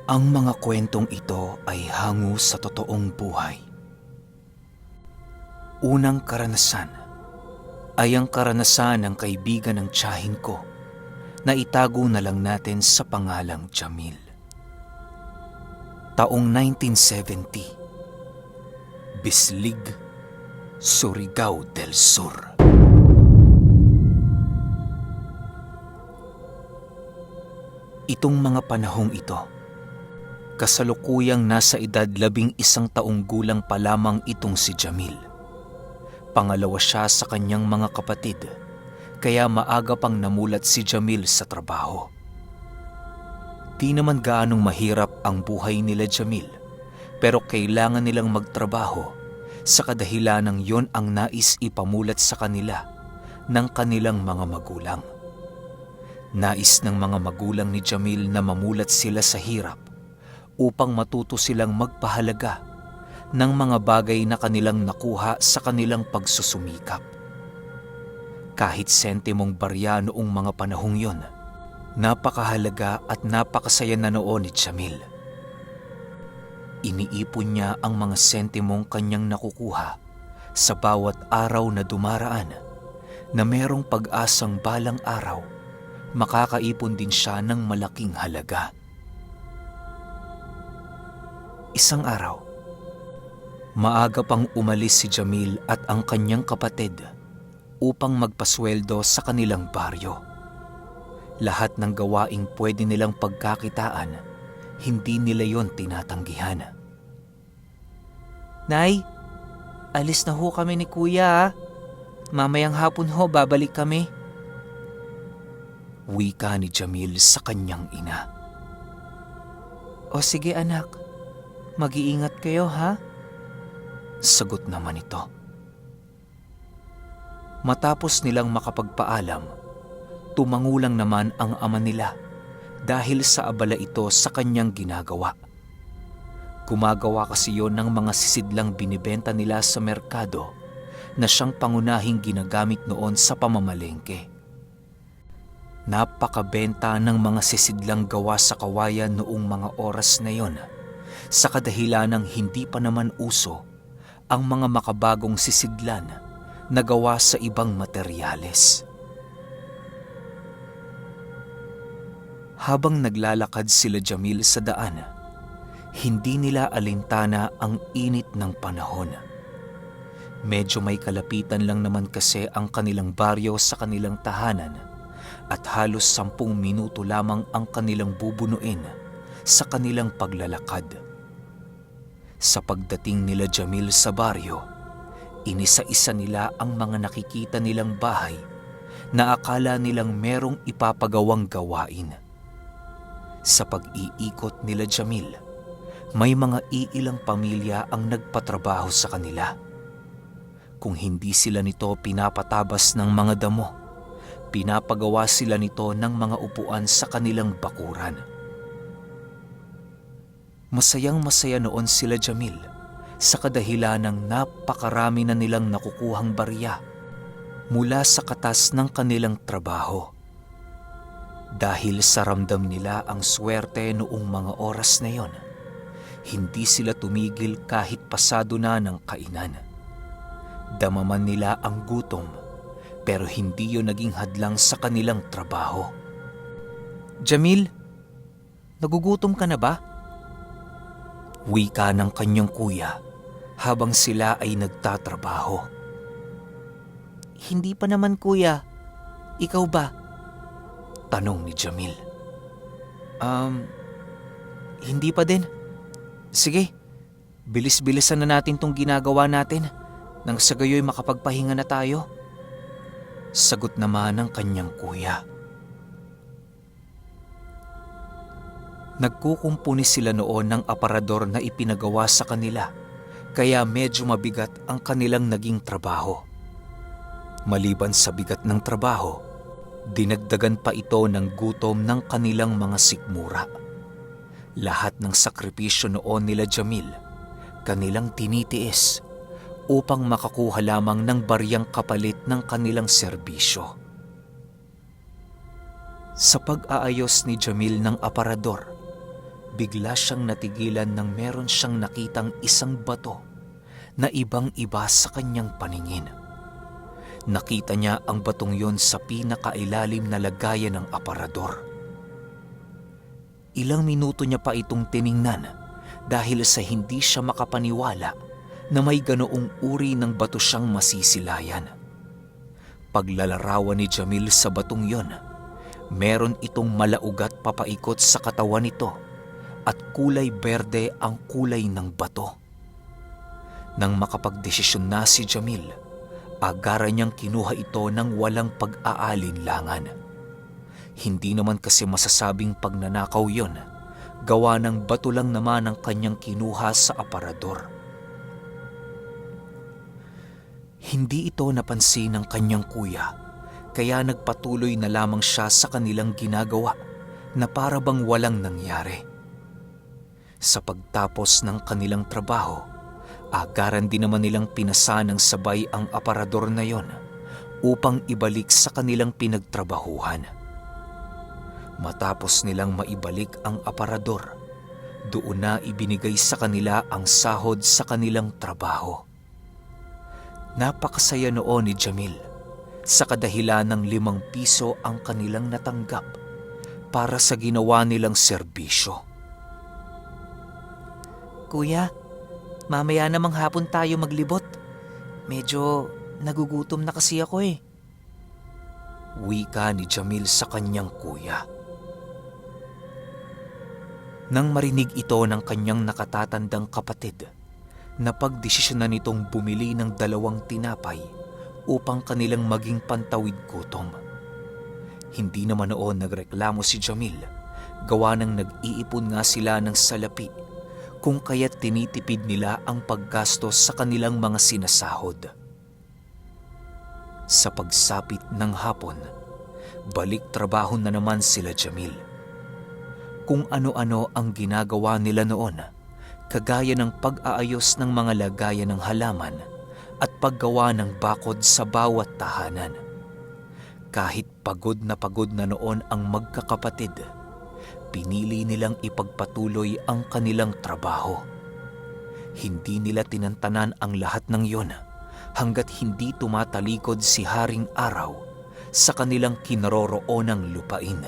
Ang mga kwentong ito ay hango sa totoong buhay. Unang karanasan ay ang karanasan ng kaibigan ng tiyahin ko na itago na lang natin sa pangalang Jamil. Taong 1970, Bislig, Surigao del Sur. Itong mga panahong ito, kasalukuyang nasa edad 11 taong gulang pa lamang itong si Jamil. Pangalawa siya sa kanyang mga kapatid, kaya maaga pang namulat si Jamil sa trabaho. Di naman gaanong mahirap ang buhay nila Jamil, pero kailangan nilang magtrabaho sa kadahilanang yon ang nais ipamulat sa kanila ng kanilang mga magulang. Nais ng mga magulang ni Jamil na mamulat sila sa hirap upang matuto silang magpahalaga ng mga bagay na kanilang nakuha sa kanilang pagsusumikap. Kahit sentimong barya noong mga panahong yon, napakahalaga at napakasaya na noon ni Jamil. Iniipon niya ang mga sentimong kanyang nakukuha sa bawat araw na dumaraan na merong pag-asang balang araw makakaipon din siya ng malaking halaga. Isang araw, maaga pang umalis si Jamil at ang kanyang kapatid upang magpasweldo sa kanilang baryo. Lahat ng gawaing pwede nilang pagkakitaan, hindi nila yon tinatanggihan. Nay, alis na ho kami ni Kuya. Mamayang hapon ho, babalik kami. Wika ni Jamil sa kanyang ina. O sige anak, mag-iingat kayo ha? Sagot naman ito. Matapos nilang makapagpaalam, tumangulang naman ang ama nila dahil sa abala ito sa kanyang ginagawa. Gumagawa kasi yon ng mga sisidlang binibenta nila sa merkado na siyang pangunahing ginagamit noon sa pamamalengke. Napakabenta ng mga sisidlang gawa sa kawayan noong mga oras na yon sa kadahilanang hindi pa naman uso ang mga makabagong sisidlan na gawa sa ibang materyales. Habang naglalakad sila Jamil sa daan, hindi nila alintana ang init ng panahon. Medyo may kalapitan lang naman kasi ang kanilang baryo sa kanilang tahanan at halos 10 minuto lamang ang kanilang bubunuin sa kanilang paglalakad. Sa pagdating nila Jamil sa baryo, inisa-isa nila ang mga nakikita nilang bahay na akala nilang merong ipapagawang gawain. Sa pag-iikot nila Jamil, may mga iilang pamilya ang nagpatrabaho sa kanila. Kung hindi sila nito pinapatabas ng mga damo, pinapagawa sila nito ng mga upuan sa kanilang bakuran. Masayang-masaya noon sila Jamil sa kadahilanang napakarami na nilang nakukuhang barya mula sa katas ng kanilang trabaho. Dahil sa ramdam nila ang swerte noong mga oras na yon, hindi sila tumigil kahit pasado na ng kainan. Damaman nila ang gutom, pero hindi yun naging hadlang sa kanilang trabaho. Jamil, nagugutom ka na ba? Wika ng kanyang kuya habang sila ay nagtatrabaho. Hindi pa naman Kuya. Ikaw ba? Tanong ni Jamil. Hindi pa din. Sige, bilis-bilisan na natin tong ginagawa natin nang sa gayoy makapagpahinga na tayo. Sagot naman ng kanyang kuya. Nagkukumpuni sila noon ng aparador na ipinagawa sa kanila, kaya medyo mabigat ang kanilang naging trabaho. Maliban sa bigat ng trabaho, dinagdagan pa ito ng gutom ng kanilang mga sikmura. Lahat ng sakripisyo noon nila Jamil, kanilang tinitiis upang makakuha lamang ng baryang kapalit ng kanilang serbisyo. Sa pag-aayos ni Jamil ng aparador, bigla siyang natigilan nang meron siyang nakitang isang bato na ibang-iba sa kanyang paningin. Nakita niya ang batong yon sa pinakailalim na lagayan ng aparador. Ilang minuto niya pa itong tiningnan dahil sa hindi siya makapaniwala na may ganoong uri ng bato siyang masisilayan. Paglalarawan ni Jamil sa batong yon, meron itong malaugat papaikot sa katawan nito at kulay berde ang kulay ng bato. Nang makapagdesisyon na si Jamil, agaran niyang kinuha ito ng walang pag-aalinlangan. Hindi naman kasi masasabing pagnanakaw yon, gawa ng bato lang naman ang kanyang kinuha sa aparador. Hindi ito napansin ng kanyang kuya, kaya nagpatuloy na lamang siya sa kanilang ginagawa na para bang walang nangyari. Sa pagtapos ng kanilang trabaho, agaran din naman nilang pinasa ng sabay ang aparador na yon upang ibalik sa kanilang pinagtrabahuhan. Matapos nilang maibalik ang aparador, doon na ibinigay sa kanila ang sahod sa kanilang trabaho. Napakasaya noon ni Jamil sa kadahilan ng 5 piso ang kanilang natanggap para sa ginawa nilang serbisyo. Kuya, mamaya namang hapon tayo maglibot. Medyo nagugutom na kasi ako eh. Wika ni Jamil sa kanyang kuya. Nang marinig ito ng kanyang nakatatandang kapatid, napagdesisyonan nitong bumili ng 2 tinapay upang kanilang maging pantawid gutom. Hindi naman noon nagreklamo si Jamil, gawa ng nag-iipon nga sila ng salapi, kung kaya't tinitipid nila ang paggastos sa kanilang mga sinasahod. Sa pagsapit ng hapon, balik trabaho na naman sila Jamil. Kung ano-ano ang ginagawa nila noon, kagaya ng pag-aayos ng mga lagayan ng halaman at paggawa ng bakod sa bawat tahanan. Kahit pagod na noon ang magkakapatid, pinili nilang ipagpatuloy ang kanilang trabaho. Hindi nila tinantanan ang lahat ng iyon hanggat hindi tumatalikod si Haring Araw sa kanilang kinaroroonang lupain.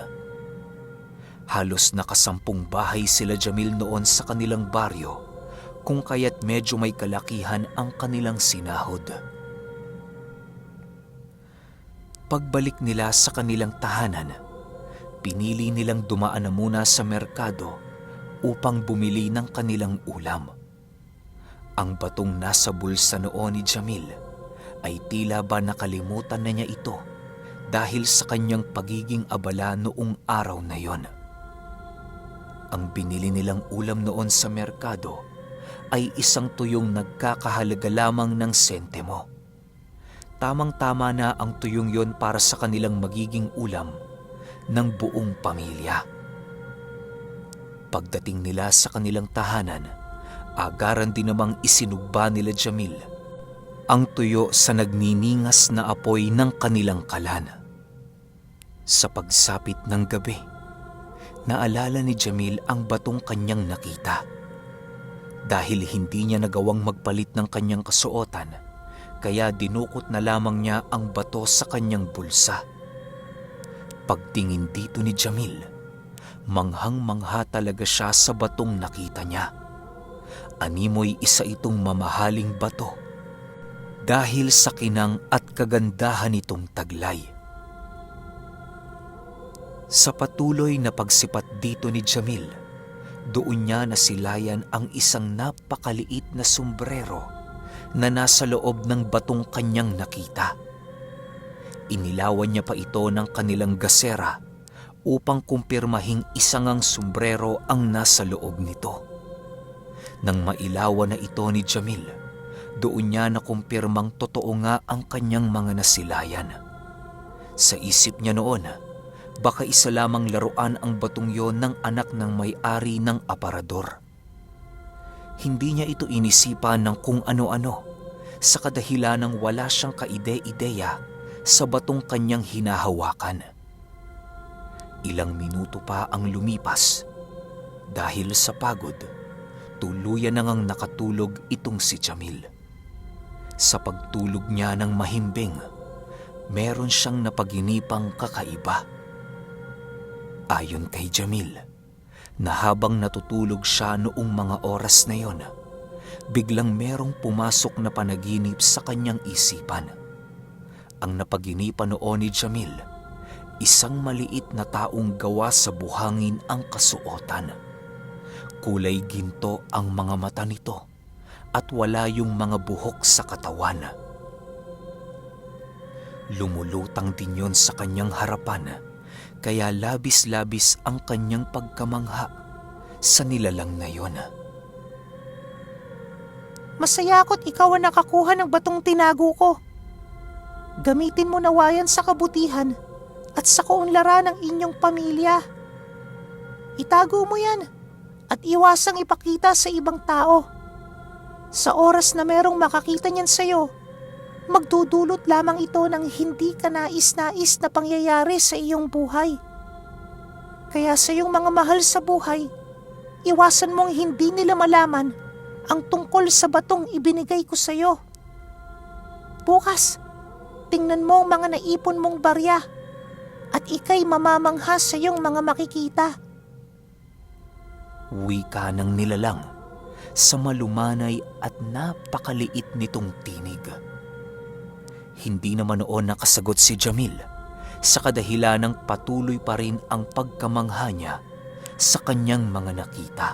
Halos nakasampung bahay sila Jamil noon sa kanilang baryo, kung kaya't medyo may kalakihan ang kanilang sinahod. Pagbalik nila sa kanilang tahanan, pinili nilang dumaan na muna sa merkado upang bumili ng kanilang ulam. Ang batong nasa bulsa noon ni Jamil ay tila ba nakalimutan na niya ito dahil sa kanyang pagiging abala noong araw na yon. Ang binili nilang ulam noon sa merkado ay isang tuyong nagkakahalaga lamang ng sentimo. Tamang-tama na ang tuyong yon para sa kanilang magiging ulam ng buong pamilya. Pagdating nila sa kanilang tahanan, agaran din namang isinugba nila Jamil ang tuyo sa nagniningas na apoy ng kanilang kalan. Sa pagsapit ng gabi, naalala ni Jamil ang batong kanyang nakita. Dahil hindi niya nagawang magpalit ng kanyang kasuotan, kaya dinukot na lamang niya ang bato sa kanyang bulsa. Pagtingin dito ni Jamil, manghang-mangha talaga siya sa batong nakita niya. Animoy isa itong mamahaling bato dahil sa kinang at kagandahan nitong taglay. Sa patuloy na pagsipat dito ni Jamil, doon niya nasilayan ang isang napakaliit na sombrero na nasa loob ng batong kanyang nakita. Inilawan niya pa ito ng kanilang gasera upang kumpirmahing isangang sombrero ang nasa loob nito. Nang mailawan na ito ni Jamil, doon niya nakumpirmang totoo nga ang kanyang mga nasilayan. Sa isip niya noon, baka isa lamang laruan ang batong yon ng anak ng may-ari ng aparador. Hindi niya ito inisipan ng kung ano-ano sa kadahilan ng wala siyang kaide-ideya sa batong kanyang hinahawakan. Ilang minuto pa ang lumipas Dahil sa pagod, tuluyan na ngang nakatulog itong si Jamil. Sa pagtulog niya ng mahimbing, meron siyang napaginipang kakaiba. Ayon kay Jamil, na habang natutulog siya noong mga oras na yon, biglang merong pumasok na panaginip sa kanyang isipan. Ang napaginipan noon ni Jamil, isang maliit na taong gawa sa buhangin ang kasuotan. Kulay ginto ang mga mata nito at wala yung mga buhok sa katawan. Lumulutang din yon sa kanyang harapan, kaya labis-labis ang kanyang pagkamangha sa nilalang na yon. Masaya ako't ikaw ang nakakuha ng batong tinago ko. Gamitin mo nawa yan sa kabutihan at sa kaunlaran ng inyong pamilya. Itago mo yan at iwasang ipakita sa ibang tao. Sa oras na merong makakita niyan sa'yo, magdudulot lamang ito ng hindi ka nais-nais na pangyayari sa iyong buhay. Kaya sa iyong mga mahal sa buhay, iwasan mong hindi nila malaman ang tungkol sa batong ibinigay ko sa iyo. Bukas, tingnan mo ang mga naipon mong barya at ika'y mamamangha sa iyong mga makikita. Wika ng nilalang sa malumanay at napakaliit nitong tinig. Hindi naman noon nakasagot si Jamil sa kadahilan ng patuloy pa rin ang pagkamangha niya sa kanyang mga nakita.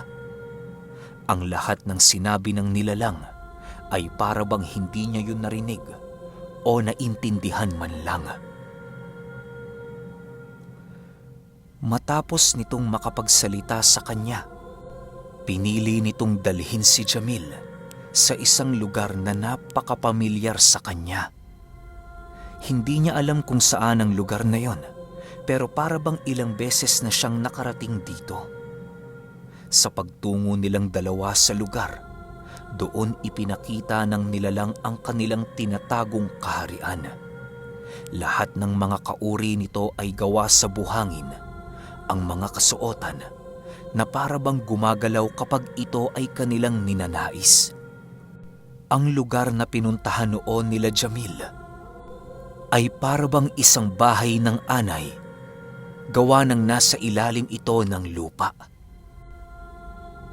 Ang lahat ng sinabi ng nilalang ay para bang hindi niya yun narinig o naintindihan man lang. Matapos nitong makapagsalita sa kanya, pinili nitong dalhin si Jamil sa isang lugar na napakapamilyar sa kanya. Hindi niya alam kung saan ang lugar na yon, pero para bang ilang beses na siyang nakarating dito. Sa pagtungo nilang dalawa sa lugar, doon ipinakita ng nilalang ang kanilang tinatagong kaharian. Lahat ng mga kauri nito ay gawa sa buhangin. Ang mga kasuotan na para bang gumagalaw kapag ito ay kanilang ninanais. Ang lugar na pinuntahan noon nila Jamil ay para bang isang bahay ng anay, gawa ng nasa ilalim ito ng lupa.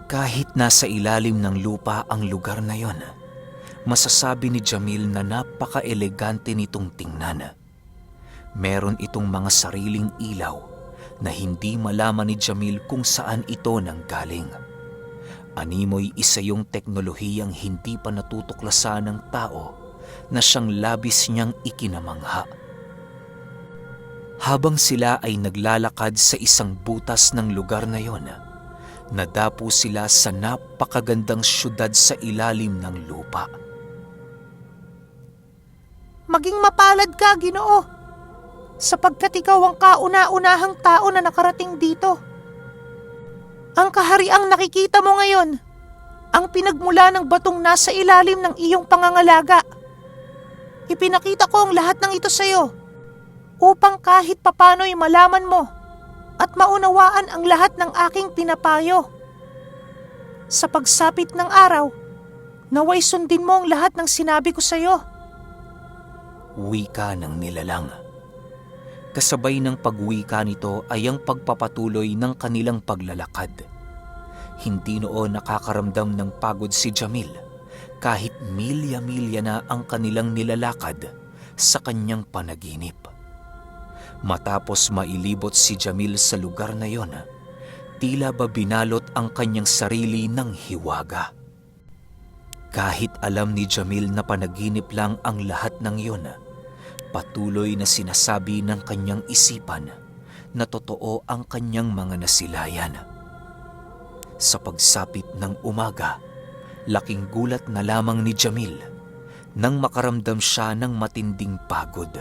Kahit nasa ilalim ng lupa ang lugar na yon, masasabi ni Jamil na napaka-elegante nitong tingnan. Meron itong mga sariling ilaw na hindi malaman ni Jamil kung saan ito nanggaling. Animoy isa yung teknolohiyang hindi pa natutuklasan ng tao na siyang labis niyang ikinamangha. Habang sila ay naglalakad sa isang butas ng lugar na yon, nadapo sila sa napakagandang syudad sa ilalim ng lupa. Maging mapalad ka, Ginoo, sapagkat ikaw ang kauna-unahang tao na nakarating dito. Ang kahariang nakikita mo ngayon, ang pinagmula ng batong nasa ilalim ng iyong pangangalaga. Ipinakita ko ang lahat ng ito sa iyo, upang kahit papano'y malaman mo at maunawaan ang lahat ng aking pinapayo. Sa pagsapit ng araw, naway sundin mo ang lahat ng sinabi ko sa iyo. Wika ng nilalang. Kasabay ng pagwika nito ay ang pagpapatuloy ng kanilang paglalakad. Hindi noon nakakaramdam ng pagod si Jamil kahit milya-milya na ang kanilang nilalakad sa kanyang panaginip. Matapos mailibot si Jamil sa lugar na yon, tila ba binalot ang kanyang sarili ng hiwaga. Kahit alam ni Jamil na panaginip lang ang lahat ng yon, patuloy na sinasabi ng kanyang isipan na totoo ang kanyang mga nasilayan. Sa pagsapit ng umaga, laking gulat na lamang ni Jamil nang makaramdam siya ng matinding pagod.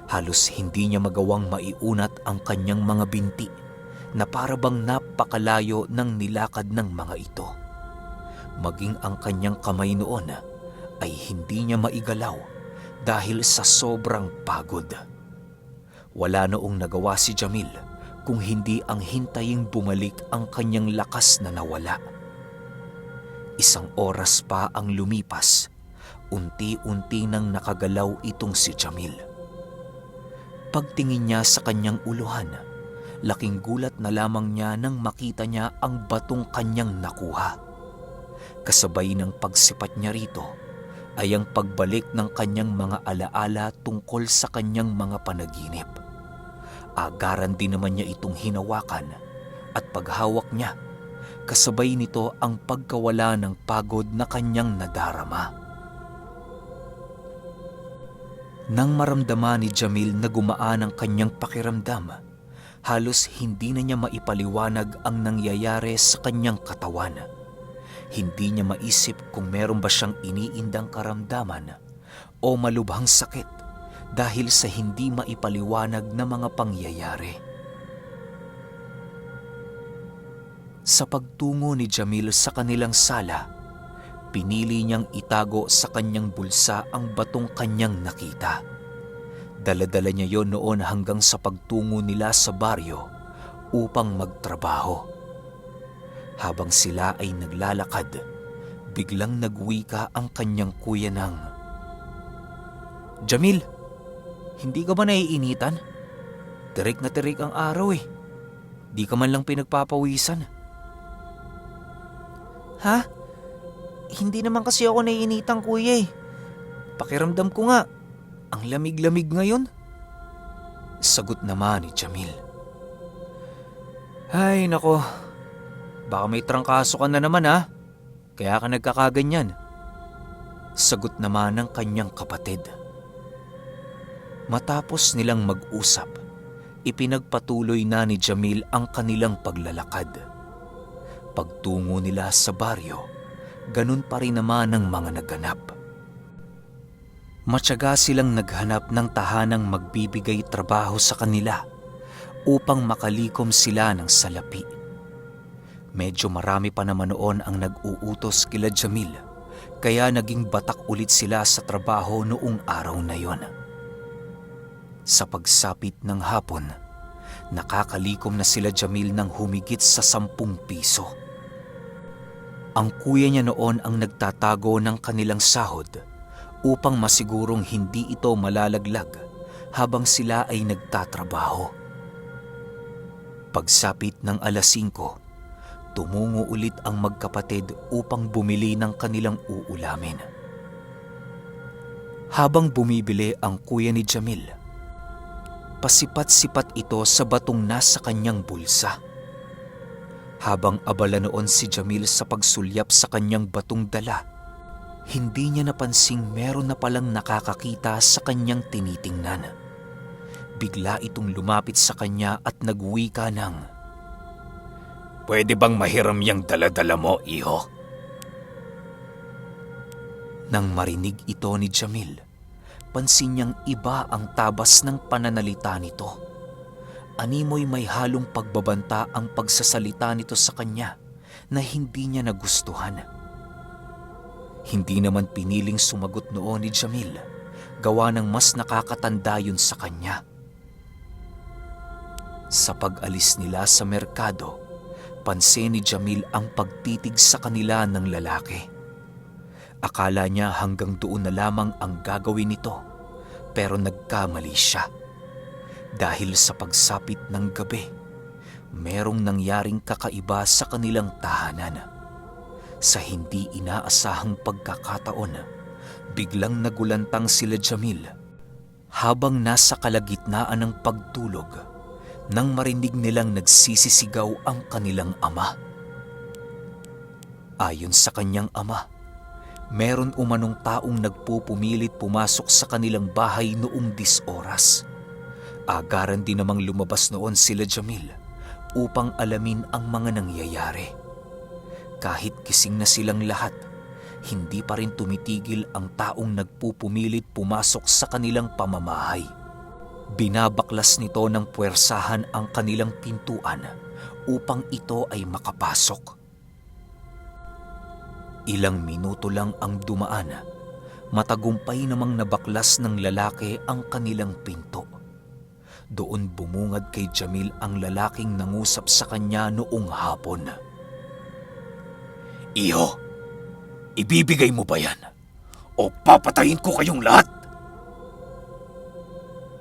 Halos hindi niya magawang maiunat ang kanyang mga binti na para bang napakalayo ng nilakad ng mga ito. Maging ang kanyang kamay noon ay hindi niya maigalaw dahil sa sobrang pagod. Wala noong nagawa si Jamil kung hindi ang hintaying bumalik ang kanyang lakas na nawala. Isang oras pa ang lumipas, unti-unti nang nakagalaw itong si Jamil. Pagtingin niya sa kanyang uluhan, laking gulat na lamang niya nang makita niya ang batong kanyang nakuha. Kasabay ng pagsipat niya rito ay ang pagbalik ng kanyang mga alaala tungkol sa kanyang mga panaginip. Agaran din naman niya itong hinawakan at paghawak niya, kasabay nito ang pagkawala ng pagod na kanyang nadarama. Nang maramdaman ni Jamil na gumaan ang kanyang pakiramdam, halos hindi na niya maipaliwanag ang nangyayari sa kanyang katawan. Hindi niya maisip kung meron ba siyang iniindang karamdaman o malubhang sakit dahil sa hindi maipaliwanag na mga pangyayari. Sa pagtungo ni Jamil sa kanilang sala, pinili niyang itago sa kanyang bulsa ang batong kanyang nakita. Dala-dala niya yon noon hanggang sa pagtungo nila sa baryo upang magtrabaho. Habang sila ay naglalakad, biglang nagwika ang kanyang kuya ng, "Jamil, hindi ka ba naiinitan? Tirik na tirik ang araw eh. Di ka man lang pinagpapawisan." Ha? Hindi naman kasi ako naiinitang kuya eh. "Pakiramdam ko nga, ang lamig-lamig ngayon." Sagot naman ni Jamil. "Ay nako, baka may trangkaso ka na naman ha, kaya ka nagkakaganyan." Sagot naman ng kanyang kapatid. Matapos nilang mag-usap, ipinagpatuloy na ni Jamil ang kanilang paglalakad. Pagtungo nila sa baryo, ganun pa rin naman ang mga naganap. Matyaga silang naghanap ng tahanang magbibigay trabaho sa kanila upang makalikom sila ng salapi. Medyo marami pa naman noon ang nag-uutos kila Jamil, kaya naging batak ulit sila sa trabaho noong araw na yon. Sa pagsapit ng hapon, nakakalikom na sila Jamil ng humigit sa 10 piso. Ang kuya niya noon ang nagtatago ng kanilang sahod upang masigurong hindi ito malalaglag habang sila ay nagtatrabaho. Pagsapit ng 5:00, tumungo ulit ang magkapatid upang bumili ng kanilang uulamin. Habang bumibili ang kuya ni Jamil, pasipat-sipat ito sa batong nasa kanyang bulsa. Habang abala noon si Jamil sa pagsulyap sa kanyang batong dala, hindi niya napansing meron na palang nakakakita sa kanyang tinitingnan. Bigla itong lumapit sa kanya at nagwika ng, "Pwede bang mahiram yang dala-dala mo, iho?" Nang marinig ito ni Jamil, pansin niyang iba ang tabas ng pananalita nito. Animoy may halong pagbabanta ang pagsasalita nito sa kanya na hindi niya nagustuhan. Hindi naman piniling sumagot noon ni Jamil, gawa ng mas nakakatanda yun sa kanya. Sa pag-alis nila sa merkado, pansin ni Jamil ang pagtitig sa kanila ng lalaki. Akala niya hanggang doon na lamang ang gagawin nito, pero nagkamali siya. Dahil sa pagsapit ng gabi, merong nangyaring kakaiba sa kanilang tahanan. Sa hindi inaasahang pagkakataon, biglang nagulantang sila Jamil habang nasa kalagitnaan ng pagtulog nang marinig nilang nagsisisigaw ang kanilang ama. Ayon sa kanyang ama, meron umanong taong nagpupumilit pumasok sa kanilang bahay noong 10 oras. Agaran din namang lumabas noon sila Jamil upang alamin ang mga nangyayari. Kahit gising na silang lahat, hindi pa rin tumitigil ang taong nagpupumilit pumasok sa kanilang pamamahay. Binabaklas nito ng puwersahan ang kanilang pintuan upang ito ay makapasok. Ilang minuto lang ang dumaan, matagumpay namang nabaklas ng lalaki ang kanilang pinto. Doon bumungad kay Jamil ang lalaking nangusap sa kanya noong hapon. Iho, ibibigay mo ba yan? O papatayin ko kayong lahat?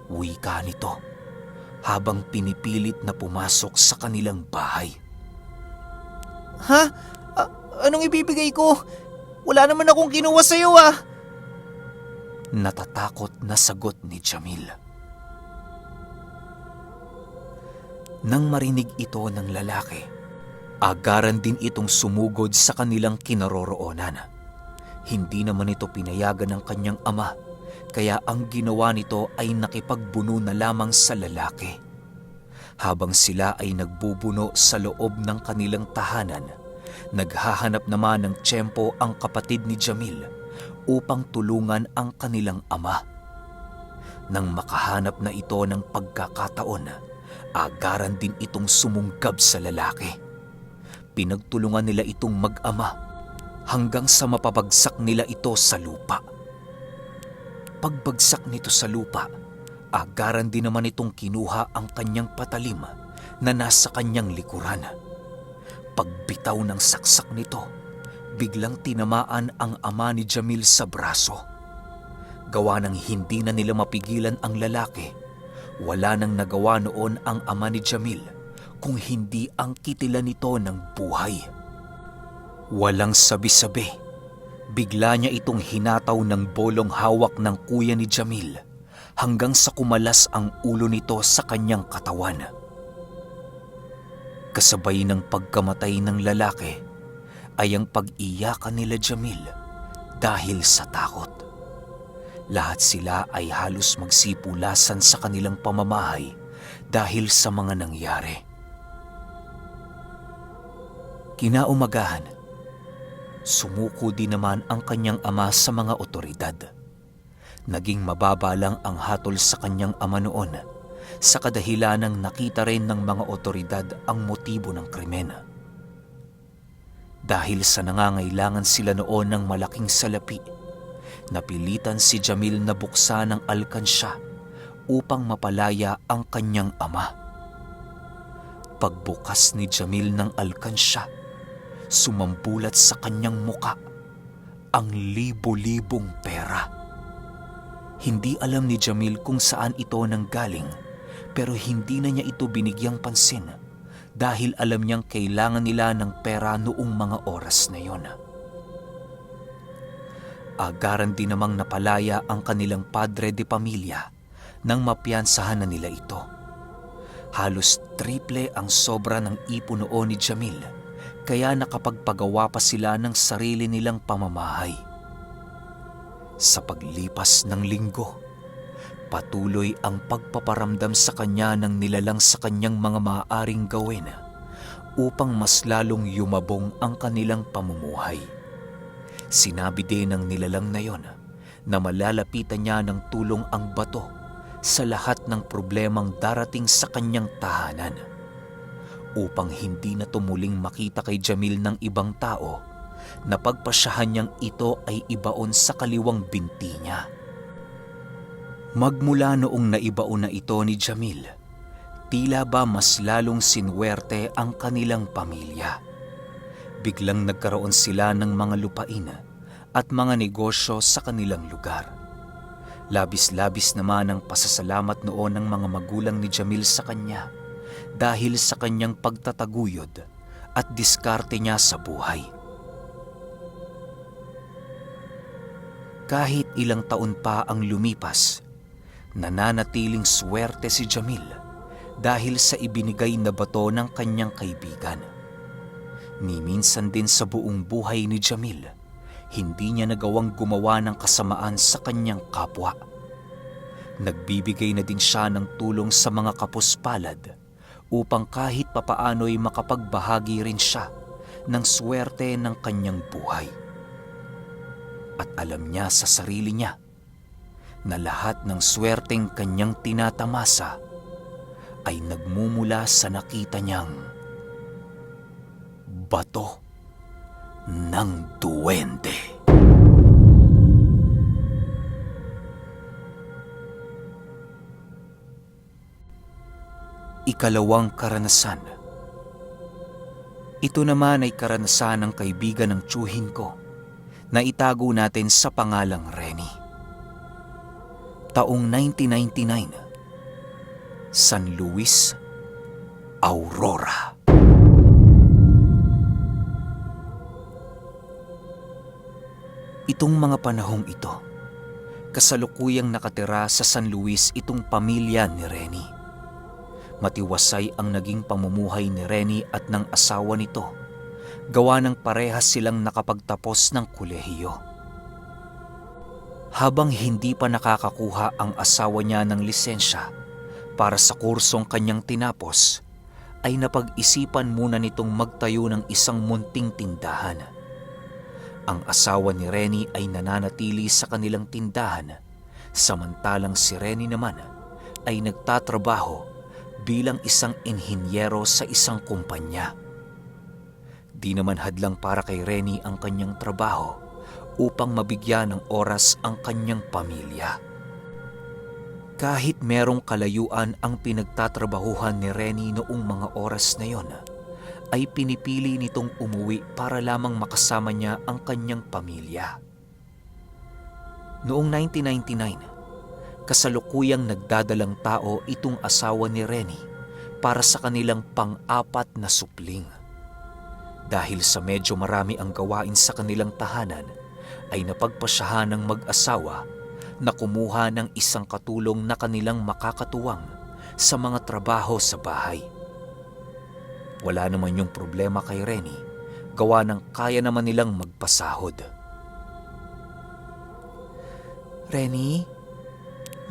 Wika nito habang pinipilit na pumasok sa kanilang bahay. Ha? Anong ibibigay ko? Wala naman akong kinuha sa'yo ah. Natatakot na sagot ni Jamil. Nang marinig ito ng lalaki, agaran din itong sumugod sa kanilang kinaroroonan. Hindi naman ito pinayagan ng kanyang ama, kaya ang ginawa nito ay nakipagbuno na lamang sa lalaki. Habang sila ay nagbubuno sa loob ng kanilang tahanan, naghahanap naman ng tiyempo ang kapatid ni Jamil upang tulungan ang kanilang ama. Nang makahanap na ito ng pagkakataon, agaran din itong sumunggab sa lalaki. Pinagtulungan nila itong mag-ama hanggang sa mapabagsak nila ito sa lupa. Pagbagsak nito sa lupa, agaran din naman itong kinuha ang kanyang patalim na nasa kanyang likuran. Pagbitaw ng saksak nito, biglang tinamaan ang ama ni Jamil sa braso. Gawa ng hindi na nila mapigilan ang lalaki, wala nang nagawa noon ang ama ni Jamil kung hindi ang kitilan nito ng buhay. Walang sabi-sabi, bigla niya itong hinataw ng bolong hawak ng kuya ni Jamil hanggang sa kumalas ang ulo nito sa kanyang katawan. Kasabay ng pagkamatay ng lalaki ay ang pag-iyakan nila Jamil dahil sa takot. Lahat sila ay halos magsipulasan sa kanilang pamamahay dahil sa mga nangyari. Kinaumagahan, sumuko din naman ang kanyang ama sa mga otoridad. Naging mababa lang ang hatol sa kanyang ama noon sa kadahilanang nakita rin ng mga otoridad ang motibo ng krimen. Dahil sa nangangailangan sila noon ng malaking salapi, napilitan si Jamil na buksan ang alkansya upang mapalaya ang kanyang ama. Pagbukas ni Jamil ng alkansya, sumambulat sa kanyang muka ang libo-libong pera. Hindi alam ni Jamil kung saan ito nanggaling, pero hindi na niya ito binigyang pansin dahil alam niyang kailangan nila ng pera noong mga oras na yon. Agaran din namang napalaya ang kanilang padre de pamilya nang mapiyansahan na nila ito. Halos triple ang sobra ng ipon noon ni Jamil, kaya nakapagpagawa pa sila ng sarili nilang pamamahay. Sa paglipas ng linggo, patuloy ang pagpaparamdam sa kanya ng nilalang sa kanyang mga maaaring gawin upang mas lalong yumabong ang kanilang pamumuhay. Sinabi din ng nilalang na yon na malalapitan niya ng tulong ang bato sa lahat ng problemang darating sa kanyang tahanan. Upang hindi na tumuling makita kay Jamil ng ibang tao, napagpasyahan niyang ito ay ibaon sa kaliwang binti niya. Magmula noong naibaon na ito ni Jamil, tila ba mas lalong sinwerte ang kanilang pamilya. Biglang nagkaroon sila ng mga lupain at mga negosyo sa kanilang lugar. Labis-labis naman ang pasasalamat noon ng mga magulang ni Jamil sa kanya dahil sa kanyang pagtataguyod at diskarte niya sa buhay. Kahit ilang taon pa ang lumipas, nananatiling swerte si Jamil dahil sa ibinigay na bato ng kanyang kaibigan. Ni minsan din sa buong buhay ni Jamil, hindi niya nagawang gumawa ng kasamaan sa kanyang kapwa. Nagbibigay na din siya ng tulong sa mga kapuspalad upang kahit papaano'y makapagbahagi rin siya ng swerte ng kanyang buhay. At alam niya sa sarili niya na lahat ng swerteng kanyang tinatamasa ay nagmumula sa nakita niyang bato ng duwende. Ikalawang karanasan. Ito naman ay karanasan ng kaibigan ng tiyuhin ko na itago natin sa pangalang Renny. Taong 1999, San Luis, Aurora. Itong mga panahong ito, kasalukuyang nakatira sa San Luis itong pamilya ni Renny. Matiwasay ang naging pamumuhay ni Renny at ng asawa nito, gawa ng parehas silang nakapagtapos ng kolehiyo. Habang hindi pa nakakakuha ang asawa niya ng lisensya para sa kursong kanyang tinapos, ay napag-isipan muna nitong magtayo ng isang munting tindahan. Ang asawa ni Renny ay nananatili sa kanilang tindahan, samantalang si Renny naman ay nagtatrabaho bilang isang inhinyero sa isang kumpanya. Di naman hadlang para kay Renny ang kanyang trabaho upang mabigyan ng oras ang kanyang pamilya. Kahit merong kalayuan ang pinagtatrabahuhan ni Renny noong mga oras na yon, ay pinipili nitong umuwi para lamang makasama niya ang kanyang pamilya. Noong 1999, kasalukuyang nagdadalang tao itong asawa ni Renny para sa kanilang pang-apat na supling. Dahil sa medyo marami ang gawain sa kanilang tahanan, ay napagpasyahan ng mag-asawa na kumuha ng isang katulong na kanilang makakatuwang sa mga trabaho sa bahay. Wala naman yung problema kay Renny, gawa ng kaya naman nilang magpasahod. Renny,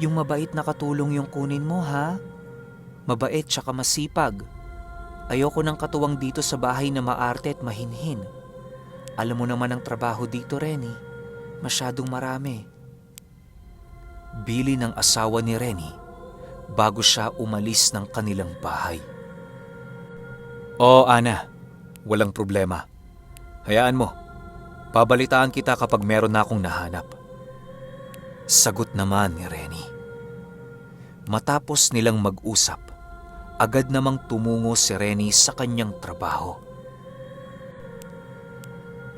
yung mabait na katulong yung kunin mo ha? Mabait tsaka masipag. Ayoko ng katuwang dito sa bahay na maarte at mahinhin. Alam mo naman ang trabaho dito, Renny. Masyadong marami. Bili ng asawa ni Renny bago siya umalis ng kanilang bahay. "Oo, Ana, walang problema. Hayaan mo, babalitaan kita kapag meron na akong nahanap." Sagot naman ni Renny. Matapos nilang mag-usap, agad namang tumungo si Renny sa kanyang trabaho.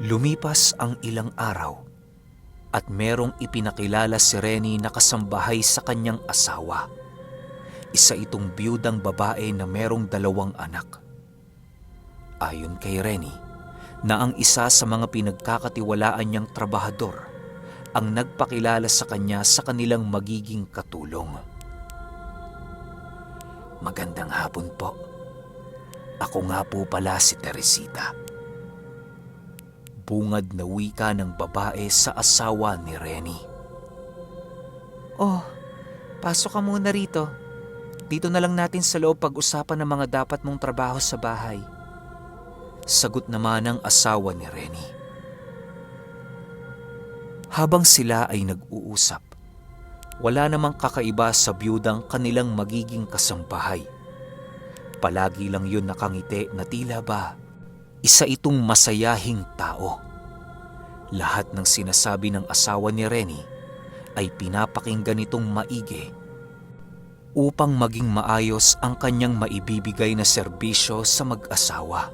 Lumipas ang ilang araw at merong ipinakilala si Renny na kasambahay sa kanyang asawa. Isa itong biyudang babae na merong 2 anak. Ayon kay Renny, na ang isa sa mga pinagkakatiwalaan niyang trabahador ang nagpakilala sa kanya sa kanilang magiging katulong. "Magandang hapon po. Ako nga po pala si Teresita." Bungad na wika ng babae sa asawa ni Renny. Oh, pasok ka muna rito. Dito na lang natin sa loob pag-usapan ng mga dapat mong trabaho sa bahay. Sagot naman ng asawa ni Renny. Habang sila ay nag-uusap, wala namang kakaiba sa biyudang kanilang magiging kasambahay. Palagi lang yun nakangiti na tila ba isa itong masayahing tao. Lahat ng sinasabi ng asawa ni Renny ay pinapakinggan nitong maigi upang maging maayos ang kanyang maibibigay na serbisyo sa mag-asawa.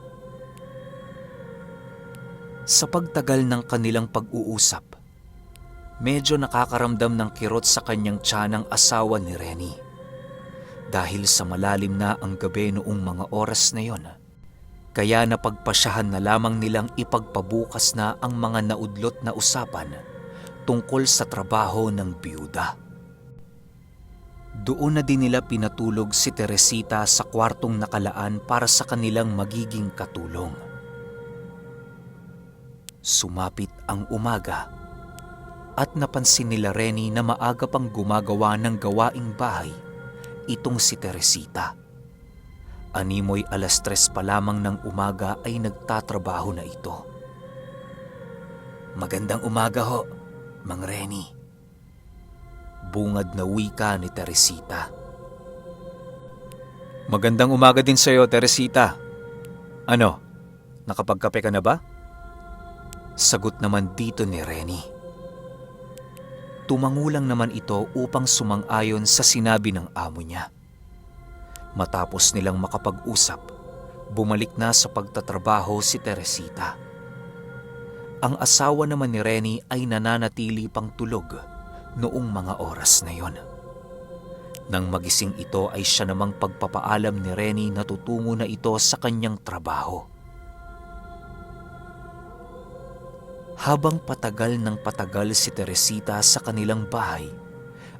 Sa pagtagal ng kanilang pag-uusap, medyo nakakaramdam ng kirot sa kanyang tiyan ang asawa ni Renny. Dahil sa malalim na ang gabi noong mga oras na yon, kaya napagpasyahan na lamang nilang ipagpabukas na ang mga naudlot na usapan tungkol sa trabaho ng biyuda. Doon na din nila pinatulog si Teresita sa kwartong nakalaan para sa kanilang magiging katulong. Sumapit ang umaga at napansin nila Renny na maaga pang gumagawa ng gawaing bahay itong si Teresita. Animoy 3:00 pa lamang ng umaga ay nagtatrabaho na ito. "Magandang umaga ho, Mang Renny." Bungad na wika ni Teresita. "Magandang umaga din sa'yo, Teresita. Ano, nakapagkape ka na ba?" Sagot naman dito ni Renny. Tumangulang naman ito upang sumang-ayon sa sinabi ng amo niya. Matapos nilang makapag-usap, bumalik na sa pagtatrabaho si Teresita. Ang asawa naman ni Renny ay nananatili pang tulog noong mga oras na yon. Nang magising ito ay siya namang pagpapaalam ni Renny na tutungo na ito sa kanyang trabaho. Habang patagal ng patagal si Teresita sa kanilang bahay,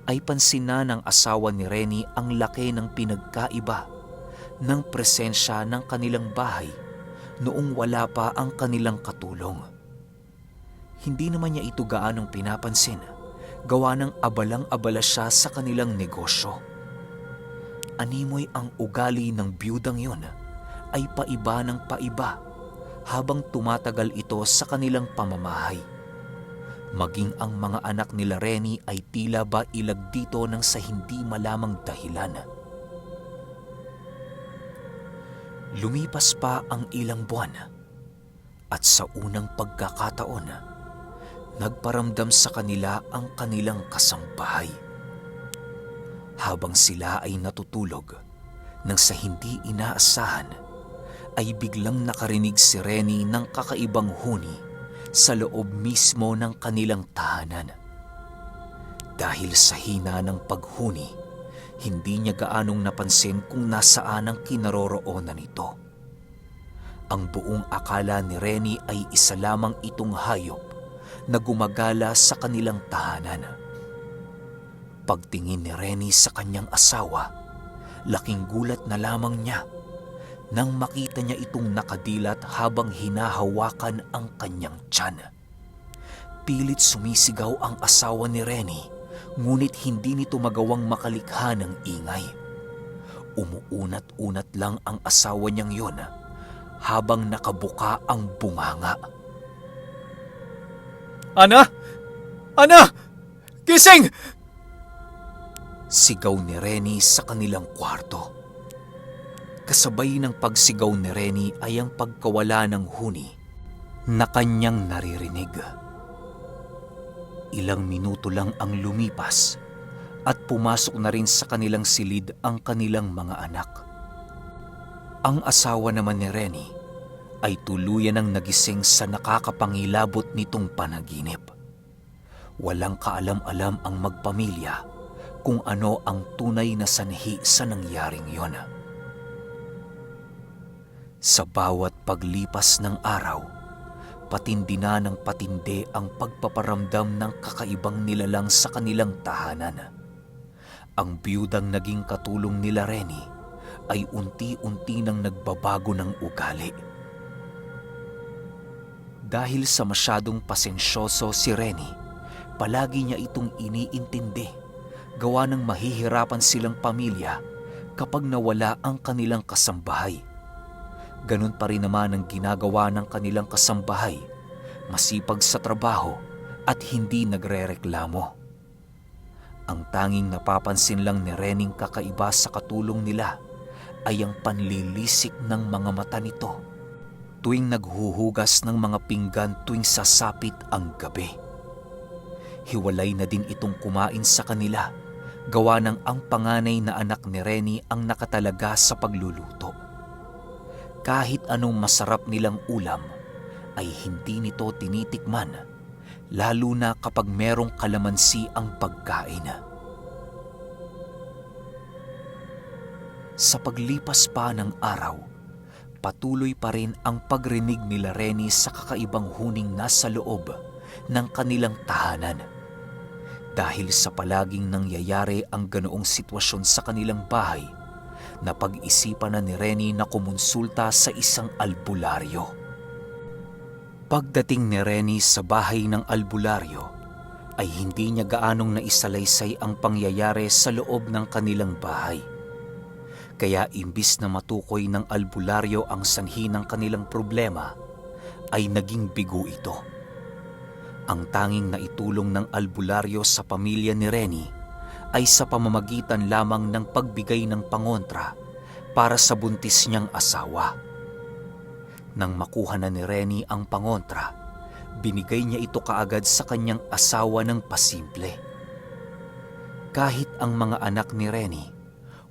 ay pansin na ng asawa ni Renny ang laki ng pinagkaiba ng presensya ng kanilang bahay noong wala pa ang kanilang katulong. Hindi naman niya ito gaanong pinapansin, gawa ng abalang-abala siya sa kanilang negosyo. Animoy ang ugali ng biyudang yon ay paiba ng paiba habang tumatagal ito sa kanilang pamamahay. Maging ang mga anak nila Renny ay tila ba ilag dito ng sa hindi malamang dahilan. Lumipas pa ang ilang buwan at sa unang pagkakataon, nagparamdam sa kanila ang kanilang kasambahay. Habang sila ay natutulog, nang sa hindi inaasahan, ay biglang nakarinig si Renny ng kakaibang huni sa loob mismo ng kanilang tahanan. Dahil sa hina ng paghuni, hindi niya gaanong napansin kung nasaan ang kinaroroonan nito. Ang buong akala ni Renny ay isa lamang itong hayop na gumagala sa kanilang tahanan. Pagtingin ni Renny sa kanyang asawa, laking gulat na lamang niya nang makita niya itong nakadilat habang hinahawakan ang kanyang tiyan. Pilit sumisigaw ang asawa ni Renny, ngunit hindi nito magawang makalikha ng ingay. Umuunat-unat lang ang asawa niyang yon habang nakabuka ang bunganga. Ana! Ana! Gising! Sigaw ni Renny sa kanilang kwarto. Kasabay ng pagsigaw ni Renny ay ang pagkawala ng huni na kanyang naririnig. Ilang minuto lang ang lumipas at pumasok na rin sa kanilang silid ang kanilang mga anak. Ang asawa naman ni Renny ay tuluyan ng nagising sa nakakapangilabot nitong panaginip. Walang kaalam-alam ang magpamilya kung ano ang tunay na sanhi sa nangyaring yon. Sa bawat paglipas ng araw, patindi na ng patindi ang pagpaparamdam ng kakaibang nilalang sa kanilang tahanan. Ang biyudang naging katulong nila Renny ay unti-unti nang nagbabago ng ugali. Dahil sa masyadong pasensyoso si Renny, palagi niya itong iniintindi, gawa ng mahihirapan silang pamilya kapag nawala ang kanilang kasambahay. Ganun pa rin naman ang ginagawa ng kanilang kasambahay, masipag sa trabaho at hindi nagrereklamo. Ang tanging napapansin lang ni Renny kakaiba sa katulong nila ay ang panlilisik ng mga mata nito tuwing naghuhugas ng mga pinggan tuwing sasapit ang gabi. Hiwalay na din itong kumain sa kanila, gawa ng ang panganay na anak ni Renny ang nakatalaga sa pagluluto. Kahit anong masarap nilang ulam ay hindi nito tinitikman, lalo na kapag merong kalamansi ang pagkain. Sa paglipas pa ng araw, patuloy pa rin ang pagrinig nila Renny sa kakaibang huning nasa loob ng kanilang tahanan. Dahil sa palaging nangyayari ang ganoong sitwasyon sa kanilang bahay, napag-isipan na ni Renny na kumonsulta sa isang albularyo. Pagdating ni Renny sa bahay ng albularyo, ay hindi niya gaanong naisalaysay ang pangyayari sa loob ng kanilang bahay. Kaya imbis na matukoy ng albularyo ang sanhi ng kanilang problema, ay naging bigo ito. Ang tanging naitulong ng albularyo sa pamilya ni Renny ay sa pamamagitan lamang ng pagbigay ng pangontra para sa buntis niyang asawa. Nang makuha na ni Renny ang pangontra, binigay niya ito kaagad sa kanyang asawa ng pasimple. Kahit ang mga anak ni Renny,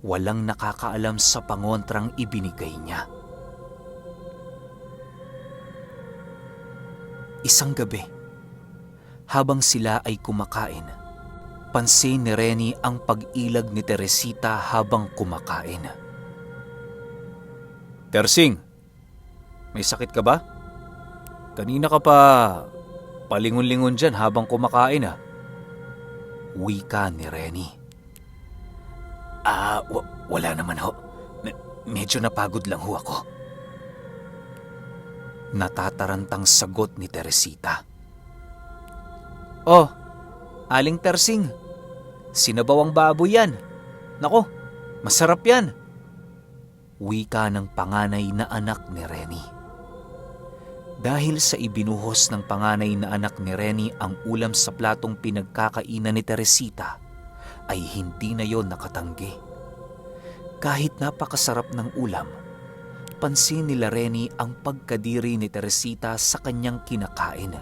Walang nakakaalam sa pangontrang ibinigay niya. Isang gabi, habang sila ay kumakain, pansin ni Renny ang pag-ilag ni Teresita habang kumakain. Tersing, may sakit ka ba? Kanina ka pa palingon-lingon dyan habang kumakain ah. Wika ni Renny. Wala naman ho. Medyo napagod lang ho ako. Natatarantang sagot ni Teresita. Oh, Aling Tersing, sinabaw ang baboy yan. Nako, masarap yan. Wika ng panganay na anak ni Renny. Dahil sa ibinuhos ng panganay na anak ni Renny ang ulam sa platong pinagkakainan ni Teresita, ay hindi na yon nakatanggi. Kahit napakasarap ng ulam, pansin nila Renny ang pagkadiri ni Teresita sa kanyang kinakain.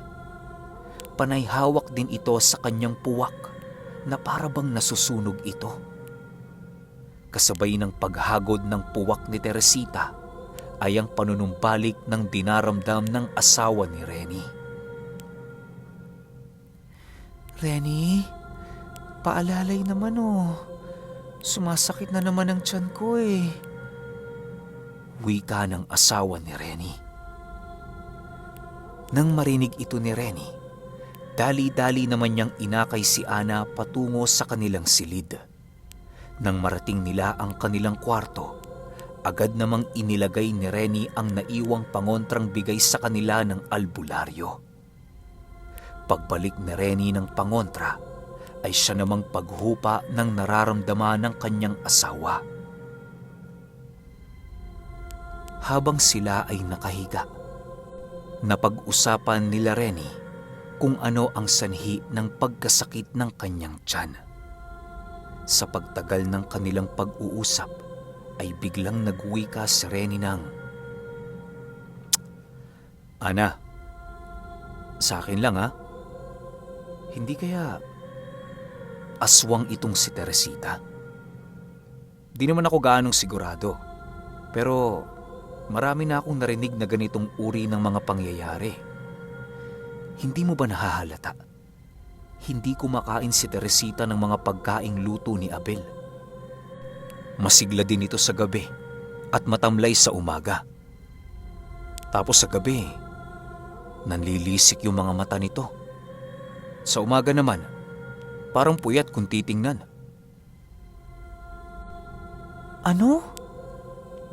Panay hawak din ito sa kanyang puwak na parabang nasusunog ito. Kasabay ng paghagod ng puwak ni Teresita ay ang panunumbalik ng dinaramdam ng asawa ni Renny. Renny, paalalay naman oh. Sumasakit na naman ang tiyan ko eh. Wika ng asawa ni Renny. Nang marinig ito ni Renny, dali-dali naman niyang inakay si Ana patungo sa kanilang silid. Nang marating nila ang kanilang kwarto, agad namang inilagay ni Renny ang naiwang pangontrang bigay sa kanila ng albularyo. Pagbalik ni Renny ng pangontra, ay siya namang paghupa ng nararamdaman ng kanyang asawa. Habang sila ay nakahiga, napag-usapan nila Renny kung ano ang sanhi ng pagkasakit ng kanyang tiyan. Sa pagtagal ng kanilang pag-uusap, ay biglang nagwika si Renny ng, Ana, sa akin lang ha, hindi kaya aswang itong si Teresita? Di naman ako gaanong sigurado, pero marami na akong narinig na ganitong uri ng mga pangyayari. Hindi mo ba nahahalata? Hindi kumakain si Teresita ng mga pagkaing luto ni Abel. Masigla din ito sa gabi at matamlay sa umaga. Tapos sa gabi, nanlilisik yung mga mata nito. Sa umaga naman, parang puyat kung titingnan. Ano?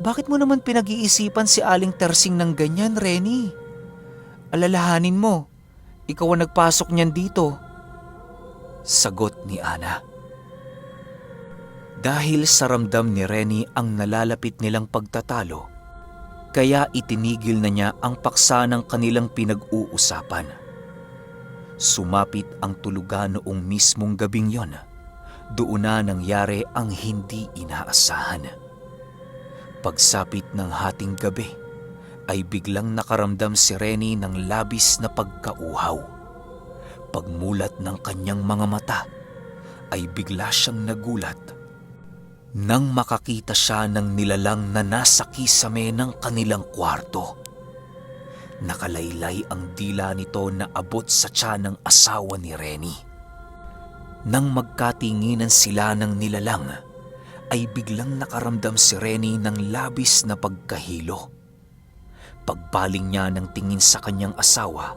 Bakit mo naman pinag-iisipan si Aling Tersing ng ganyan, Renny? Alalahanin mo, ikaw ang nagpasok niyan dito. Sagot ni Ana. Dahil sa ramdam ni Renny ang nalalapit nilang pagtatalo, kaya itinigil na niya ang paksa ng kanilang pinag-uusapan. Sumapit ang tulugan noong mismong gabing yon. Doon na nangyari ang hindi inaasahan. Pagsapit ng hating gabi, ay biglang nakaramdam si Renny ng labis na pagkauhaw. Pagmulat ng kanyang mga mata, ay bigla siyang nagulat nang makakita siya ng nilalang na nasa kisame ng kanilang kwarto. Nakalaylay ang dila nito na abot sa tiyan ng asawa ni Renny. Nang magkatinginan sila ng nilalang, ay biglang nakaramdam si Renny ng labis na pagkahilo. Pagbaling niya ng tingin sa kanyang asawa,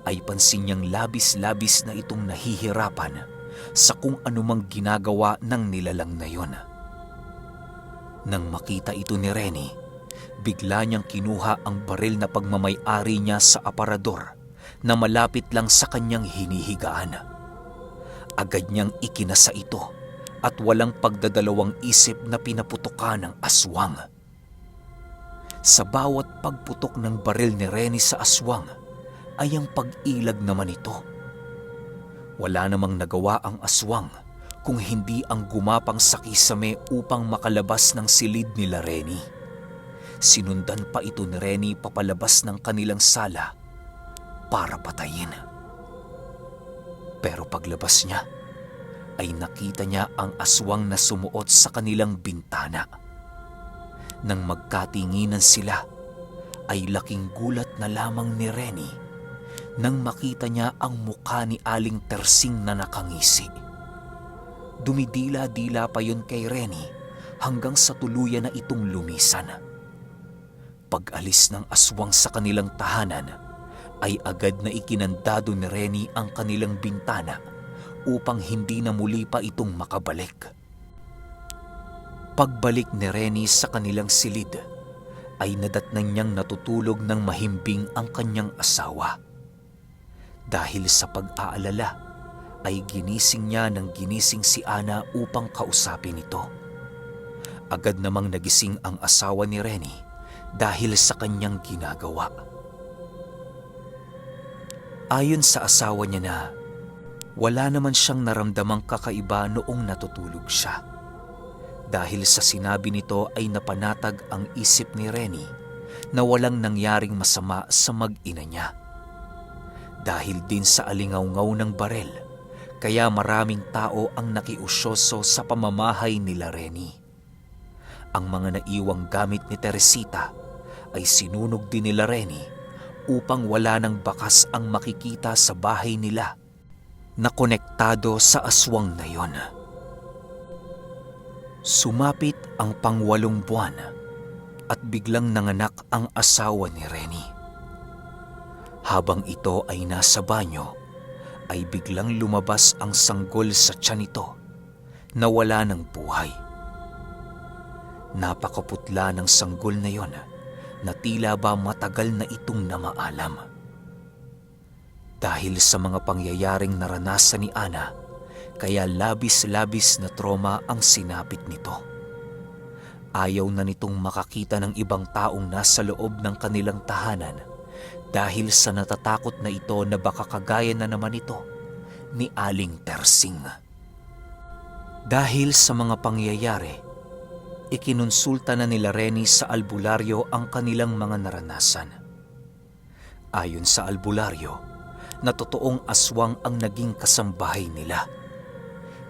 ay pansin niyang labis-labis na itong nahihirapan sa kung anumang ginagawa ng nilalang na yon. Nang makita ito ni Renny, bigla niyang kinuha ang baril na pagmamay-ari niya sa aparador na malapit lang sa kanyang hinihigaan. Agad niyang ikinasa ito at walang pagdadalawang isip na pinaputukan ng aswang. Sa bawat pagputok ng baril ni Renny sa aswang ay ang pag-ilag naman ito. Wala namang nagawa ang aswang kung hindi ang gumapang sa kisame upang makalabas ng silid nila Renny. Sinundan pa ito ni Renny papalabas ng kanilang sala para patayin. Pero paglabas niya, ay nakita niya ang aswang na sumuot sa kanilang bintana. Nang magkatinginan sila, ay laking gulat na lamang ni Renny nang makita niya ang mukha ni Aling Tersing na nakangisi. Dumidila-dila pa yun kay Renny hanggang sa tuluyan na itong lumisan. Pag-alis ng aswang sa kanilang tahanan, ay agad na ikinandado ni Renny ang kanilang bintana upang hindi na muli pa itong makabalik. Pagbalik ni Renny sa kanilang silid, ay nadatnan niyang natutulog ng mahimbing ang kanyang asawa. Dahil sa pag-aalala, ay ginising niya ng ginising si Ana upang kausapin ito. Agad namang nagising ang asawa ni Renny dahil sa kanyang ginagawa. Ayon sa asawa niya na, wala naman siyang naramdamang kakaiba noong natutulog siya. Dahil sa sinabi nito ay napanatag ang isip ni Renny na walang nangyaring masama sa mag-ina niya. Dahil din sa alingaw-ngaw ng barel, kaya maraming tao ang nakiusyoso sa pamamahay nila Renny. Ang mga naiwang gamit ni Teresita ay sinunog din nila Renny upang wala ng bakas ang makikita sa bahay nila na konektado sa aswang na yon. Sumapit ang pang-8 buwan at biglang nanganak ang asawa ni Renny. Habang ito ay nasa banyo, ay biglang lumabas ang sanggol sa tiyan nito na wala ng buhay. Napakaputla ng sanggol na yon na tila ba matagal na itong namaalam. Dahil sa mga pangyayaring naranasan ni Ana, kaya labis-labis na trauma ang sinapit nito. Ayaw na nitong makakita ng ibang taong nasa loob ng kanilang tahanan dahil sa natatakot na ito na baka kagaya na naman ito ni Aling Tersing. Dahil sa mga pangyayari, ikinonsulta na nila Renny sa albularyo ang kanilang mga naranasan. Ayon sa albularyo, na totoong aswang ang naging kasambahay nila.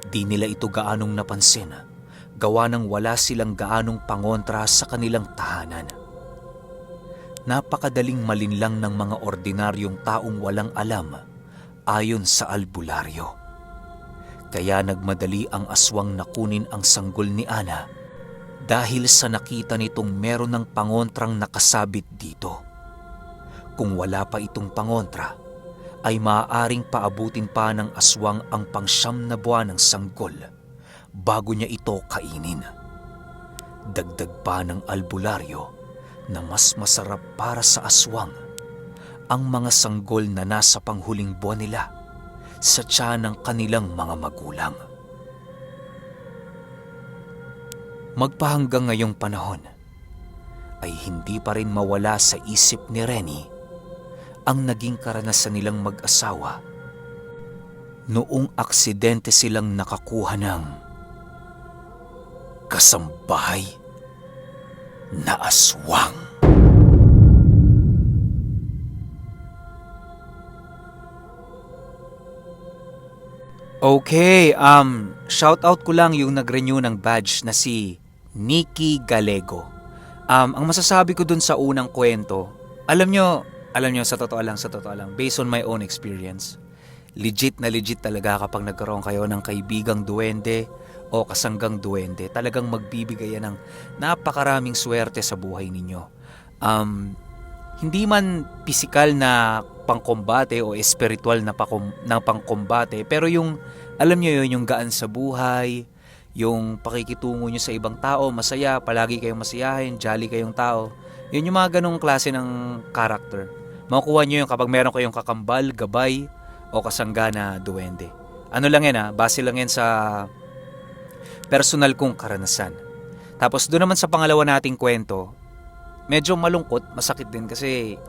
Di nila ito gaanong napansin, gawa ng wala silang gaanong pangontra sa kanilang tahanan. Napakadaling malinlang ng mga ordinaryong taong walang alam ayon sa albularyo. Kaya nagmadali ang aswang na kunin ang sanggol ni Ana dahil sa nakita nitong meron ng pangontrang nakasabit dito. Kung wala pa itong pangontra, ay maaaring paabutin pa ng aswang ang pang-9 na buwan ng sanggol bago niya ito kainin. Dagdag pa ng albularyo na mas masarap para sa aswang ang mga sanggol na nasa panghuling buwan nila sa tiyan ng kanilang mga magulang. Magpahanggang ngayong panahon ay hindi pa rin mawala sa isip ni Renny ang naging karanasan nilang mag-asawa noong aksidente silang nakakuha ng kasambahay na aswang. Okay, shout out ko lang yung nag-renew ng badge na si Nikki Galego. Ang masasabi ko dun sa unang kwento, alam nyo, sa totoo lang, based on my own experience, legit na legit talaga kapag nagkaroon kayo ng kaibigang duwende o kasanggang duwende, talagang magbibigay yan ng napakaraming swerte sa buhay ninyo. Hindi man pisikal na pangkombate o espiritual na pangkombate, pero yung, alam nyo yun, yung gaan sa buhay, yung pakikitungo nyo sa ibang tao, masaya, palagi kayong masayahin, jolly kayong tao. Yun yung mga ganong klase ng character. Makukuha nyo yung kapag meron kayong kakambal, gabay, o kasangga na duwende. Ano lang yan base lang yan sa personal kong karanasan. Tapos doon naman sa pangalawa nating kwento, medyo malungkot, masakit din kasi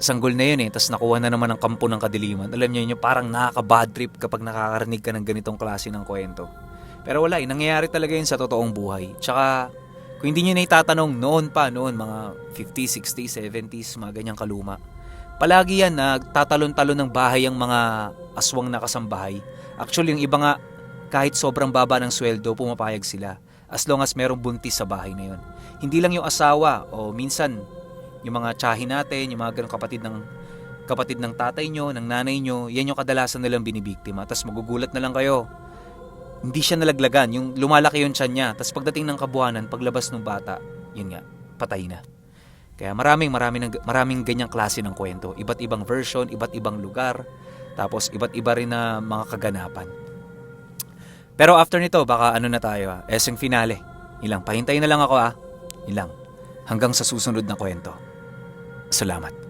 sanggol na yun tapos nakuha na naman ang kampo ng kadiliman. Alam nyo yun, parang nakaka-bad trip kapag nakakarinig ka ng ganitong klase ng kwento. Pero wala, nangyayari talaga yun sa totoong buhay. Tsaka, kung hindi nyo na itatanong noon, mga 50s, 60s, 70s, mga ganyang kaluma, palagi yan nagtatalon-talon ng bahay ang mga aswang na kasambahay. Actually, yung iba nga, Kahit sobrang baba ng sweldo, pumapayag sila. As long as merong buntis sa bahay na yon. Hindi lang yung asawa o minsan yung mga tiyahin natin, yung mga ganong kapatid ng tatay nyo, ng nanay nyo, yan yung kadalasan nilang binibiktima. Tapos magugulat na lang kayo. Hindi siya nalaglagan, yung lumalaki yung tiyan niya. Tapos pagdating ng kabuhanan, paglabas ng bata, yun nga, patay na. Kaya maraming ganyang klase ng kwento. Iba't ibang version, iba't ibang lugar, tapos iba't iba rin na mga kaganapan. Pero after nito, baka ano na tayo, esseng finale. Ilang, pahintayin na lang ako Ilang, hanggang sa susunod na kwento. Salamat.